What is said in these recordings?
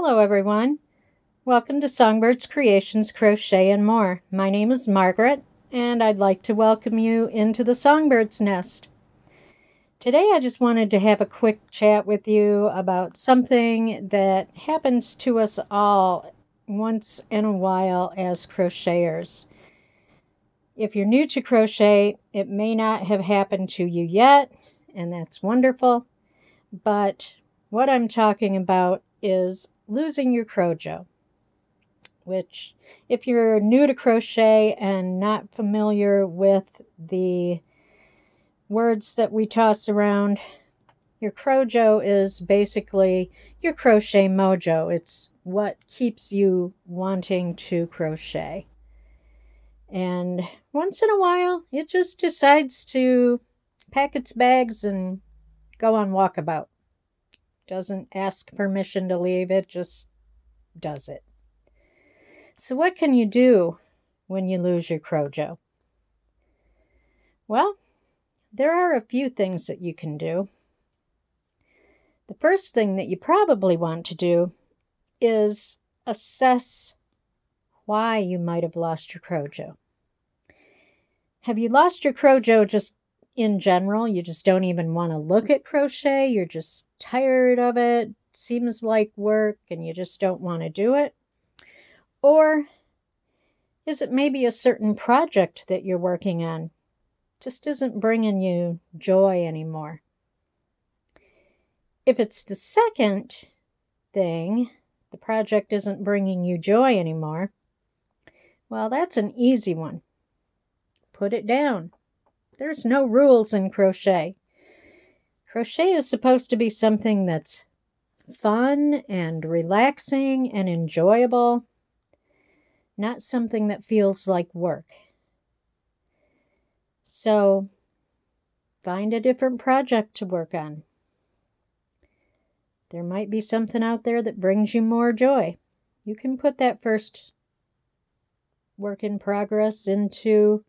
Hello everyone. Welcome to Songbirds Creations Crochet and More. My name is Margaret and I'd like to welcome you into the Songbird's Nest. Today I just wanted to have a quick chat with you about something that happens to us all once in a while as crocheters. If you're new to crochet, it may not have happened to you yet, and that's wonderful, but what I'm talking about is losing your Crojo, which if you're new to crochet and not familiar with the words that we toss around, your Crojo is basically your crochet mojo. It's what keeps you wanting to crochet. And once in a while, it just decides to pack its bags and go on walkabout. Doesn't ask permission to leave, it just does it. So what can you do when you lose your Crojo? Well, there are a few things that you can do. The first thing that you probably want to do is assess why you might have lost your Crojo. Have you lost your Crojo just in general? You just don't even want to look at crochet? You're just tired of it? Seems like work and you just don't want to do it? Or is it maybe a certain project that you're working on just isn't bringing you joy anymore? If it's the second thing, the project isn't bringing you joy anymore, well, that's an easy one. Put it down. There's no rules in crochet. Crochet is supposed to be something that's fun and relaxing and enjoyable, not something that feels like work. So find a different project to work on. There might be something out there that brings you more joy. You can put that first work in progress into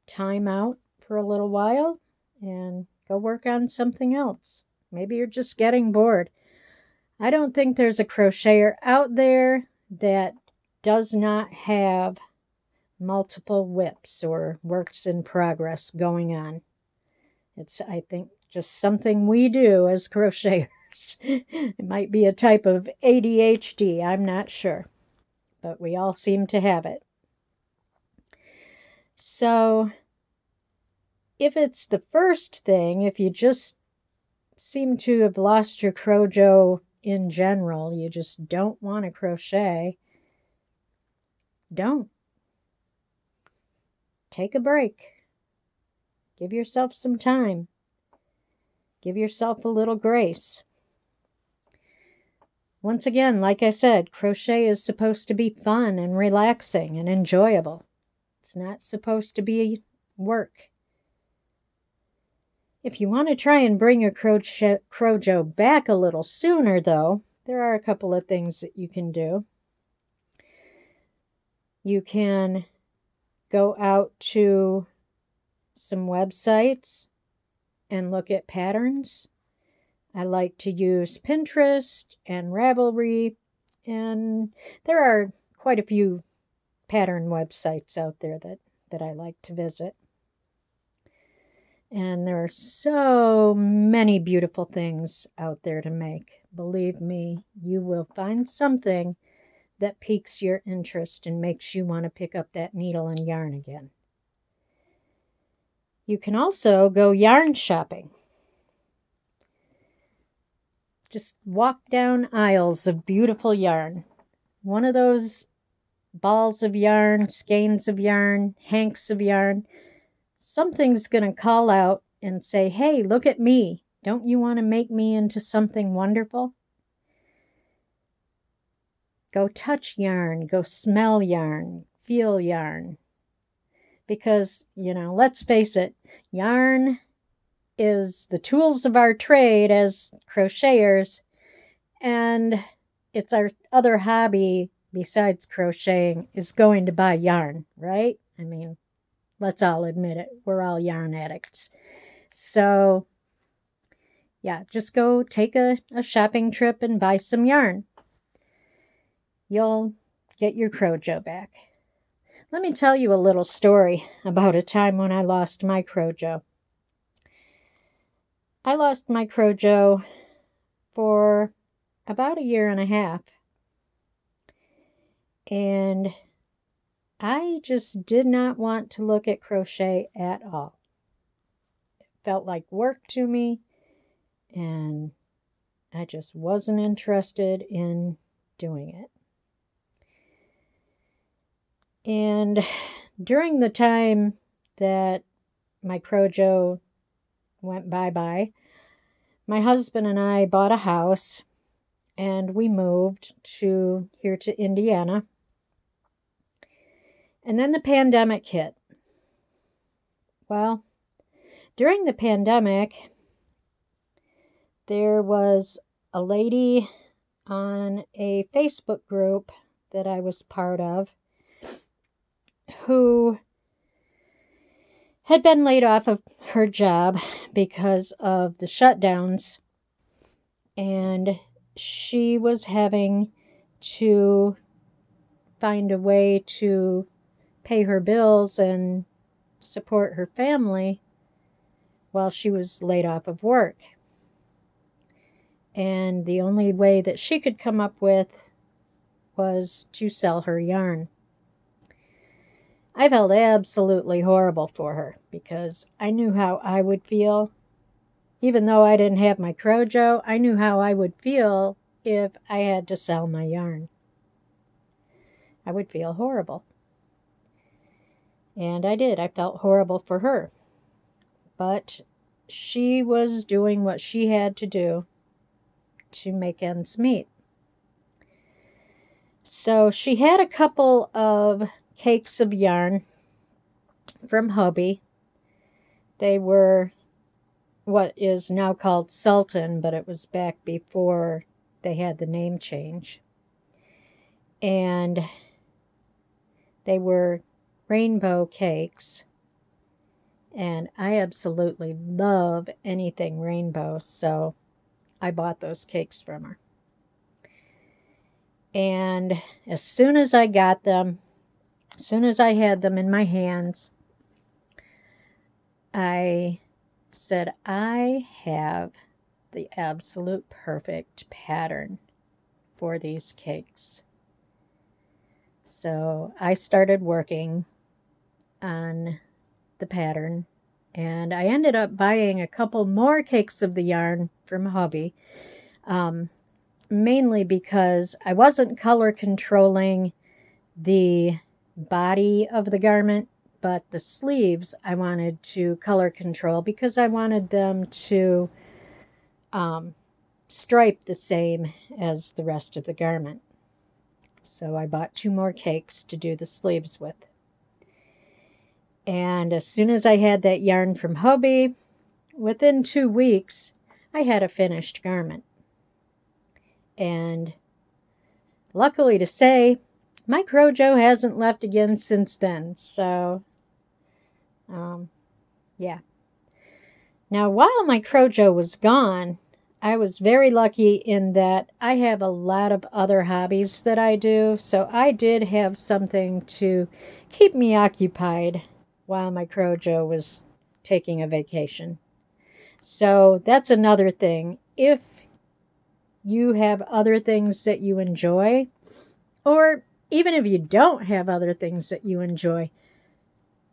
timeout for a little while and go work on something else. Maybe you're just getting bored. I don't think there's a crocheter out there that does not have multiple whips or works in progress going on. It's, I think, just something we do as crocheters. It might be a type of ADHD, I'm not sure, but we all seem to have it. So if it's the first thing, if you just seem to have lost your Crojo in general, you just don't want to crochet, don't. Take a break. Give yourself some time. Give yourself a little grace. Once again, like I said, crochet is supposed to be fun and relaxing and enjoyable. It's not supposed to be work. If you want to try and bring your Crojo back a little sooner, though, there are a couple of things that you can do. You can go out to some websites and look at patterns. I like to use Pinterest and Ravelry, and there are quite a few pattern websites out there that I like to visit. And there are so many beautiful things out there to make. Believe me, you will find something that piques your interest and makes you want to pick up that needle and yarn again. You can also go yarn shopping. Just walk down aisles of beautiful yarn. One of those balls of yarn, skeins of yarn, hanks of yarn, something's going to call out and say, hey, look at me. Don't you want to make me into something wonderful? Go touch yarn, go smell yarn, feel yarn. Because, let's face it, yarn is the tools of our trade as crocheters, and it's our other hobby besides crocheting is going to buy yarn, right? I mean, let's all admit it, we're all yarn addicts. So, yeah, just go take a shopping trip and buy some yarn. you'll get your Crojo back. Let me tell you a little story about a time when I lost my Crojo. I lost my Crojo for about a year and a half. And I just did not want to look at crochet at all. It felt like work to me, and I just wasn't interested in doing it. And during the time that my Crojo went bye-bye, my husband and I bought a house, and we moved here to Indiana. And then the pandemic hit. Well, during the pandemic, there was a lady on a Facebook group that I was part of who had been laid off of her job because of the shutdowns, and she was having to find a way to pay her bills and support her family while she was laid off of work. And the only way that she could come up with was to sell her yarn. I felt absolutely horrible for her because I knew how I would feel. Even though I didn't have my Crojo, I knew how I would feel if I had to sell my yarn. I would feel horrible. And I did. I felt horrible for her. But she was doing what she had to do to make ends meet. So she had a couple of cakes of yarn from hubby. They were what is now called Sultan, but it was back before they had the name change. And they were rainbow cakes. And I absolutely love anything rainbow, so I bought those cakes from her. And as soon as I got them, as soon as I had them in my hands, I said, I have the absolute perfect pattern for these cakes. So I started working on the pattern, and I ended up buying a couple more cakes of the yarn from hubby, mainly because I wasn't color controlling the body of the garment, but the sleeves I wanted to color control because I wanted them to stripe the same as the rest of the garment. So I bought 2 more cakes to do the sleeves with. And as soon as I had that yarn from hubby, within 2 weeks, I had a finished garment. And luckily to say, my Crojo hasn't left again since then. So, yeah. Now, while my Crojo was gone, I was very lucky in that I have a lot of other hobbies that I do. So I did have something to keep me occupied while my Crojo was taking a vacation. So that's another thing. If you have other things that you enjoy, or even if you don't have other things that you enjoy,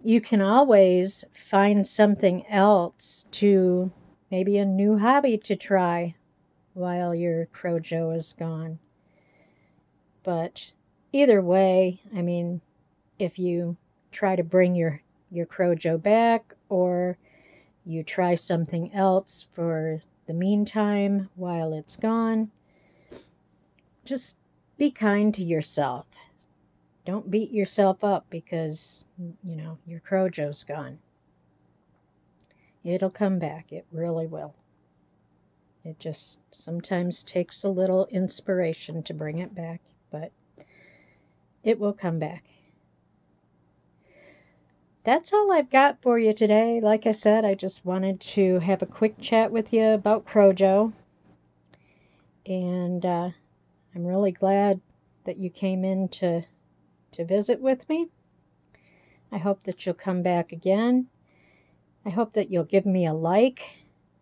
you can always find something else to, maybe a new hobby to try while your Crojo is gone. But either way, I mean, if you try to bring your Crojo back, or you try something else for the meantime while it's gone, just be kind to yourself. Don't beat yourself up because, your Crojo's gone. It'll come back. It really will. It just sometimes takes a little inspiration to bring it back, but it will come back. That's all I've got for you today. Like I said, I just wanted to have a quick chat with you about Crojo. And I'm really glad that you came in to visit with me. I hope that you'll come back again. I hope that you'll give me a like.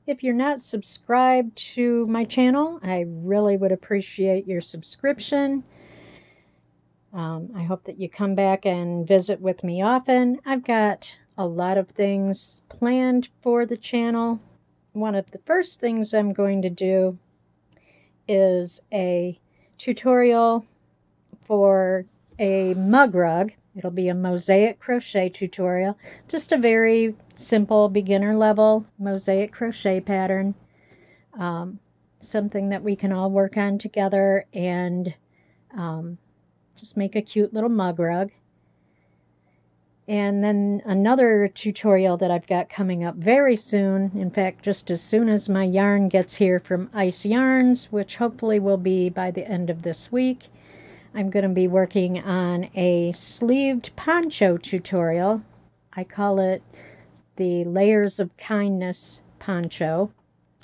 If you're not subscribed to my channel, I really would appreciate your subscription. I hope that you come back and visit with me often. I've got a lot of things planned for the channel. One of the first things I'm going to do is a tutorial for a mug rug. It'll be a mosaic crochet tutorial, just a very simple beginner level mosaic crochet pattern, something that we can all work on together and just make a cute little mug rug. And then another tutorial that I've got coming up very soon, in fact just as soon as my yarn gets here from Ice Yarns, which hopefully will be by the end of this week, I'm going to be working on a sleeved poncho tutorial. I call it the Layers of Kindness poncho.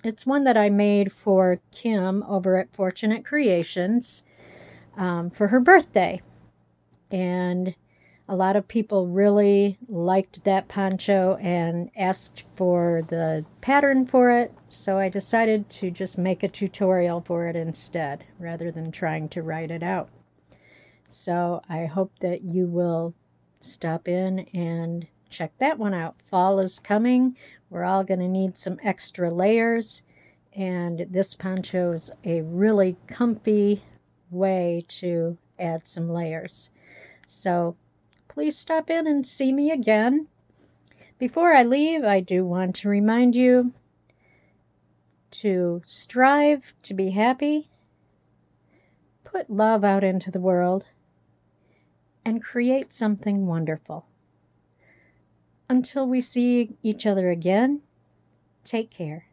It's one that I made for Kim over at Fortunate Creations for her birthday. And a lot of people really liked that poncho and asked for the pattern for it. So I decided to just make a tutorial for it instead, rather than trying to write it out. So I hope that you will stop in and check that one out. Fall is coming. We're all going to need some extra layers. And this poncho is a really comfy way to add some layers. So please stop in and see me again. Before I leave, I do want to remind you to strive to be happy, put love out into the world, and create something wonderful. Until we see each other again, take care.